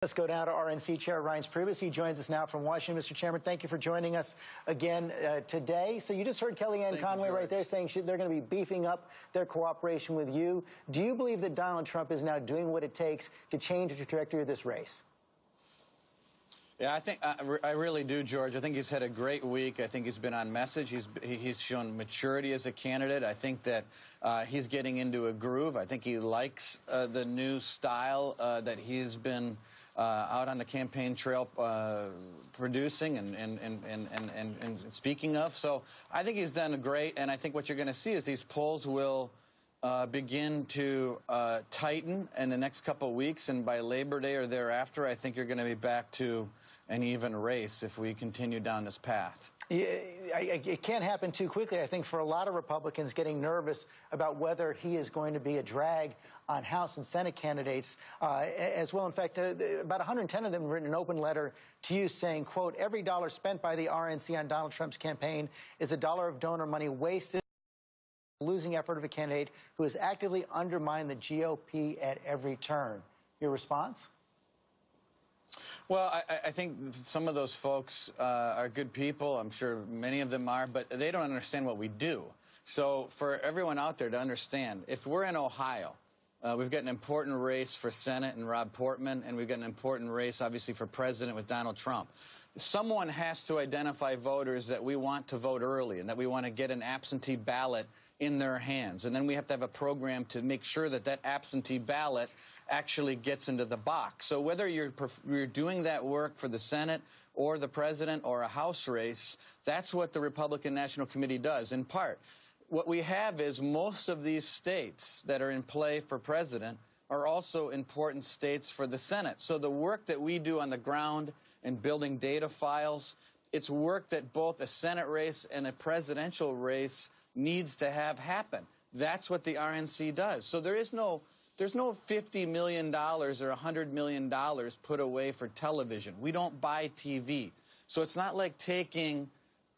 Let's go down to RNC Chair Reince Priebus. He joins us now from Washington. Mr. Chairman, thank you for joining us again today. So you just heard Kellyanne Conway right there saying they're going to be beefing up their cooperation with you. Do you believe that Donald Trump is now doing what it takes to change the trajectory of this race? Yeah, I really do, George. I think he's had a great week. I think he's been on message. He's shown maturity as a candidate. I think that he's getting into a groove. I think he likes the new style that he's been out on the campaign trail producing and speaking of. So I think he's done great, and I think what you're going to see is these polls will begin to tighten in the next couple of weeks, and by Labor Day or thereafter, I think you're going to be back to an even race if we continue down this path. Yeah, it can't happen too quickly. I think for a lot of Republicans getting nervous about whether he is going to be a drag on House and Senate candidates as well. In fact, about 110 of them have written an open letter to you saying, quote, every dollar spent by the RNC on Donald Trump's campaign is a dollar of donor money wasted, losing effort of a candidate who has actively undermined the GOP at every turn. Your response? Well, I think some of those folks are good people. I'm sure many of them are, but they don't understand what we do. So for everyone out there to understand, if we're in Ohio, we've got an important race for Senate and Rob Portman, and we've got an important race, obviously, for president with Donald Trump. Someone has to identify voters that we want to vote early and that we want to get an absentee ballot in their hands. And then we have to have a program to make sure that that absentee ballot actually gets into the box. So whether you're doing that work for the Senate or the president or a House race, that's what the Republican National Committee does, in part. What we have is most of these states that are in play for president are also important states for the Senate. So the work that we do on the ground in building data files, it's work that both a Senate race and a presidential race needs to have happen. That's what the RNC does. So there's no $50 million or $100 million put away for television. We don't buy TV. So it's not like taking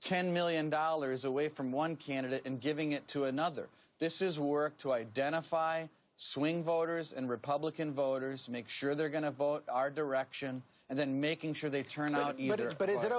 $10 million away from one candidate and giving it to another. This is work to identify swing voters and Republican voters, make sure they're going to vote our direction, and then making sure they turn out either. But is it okay?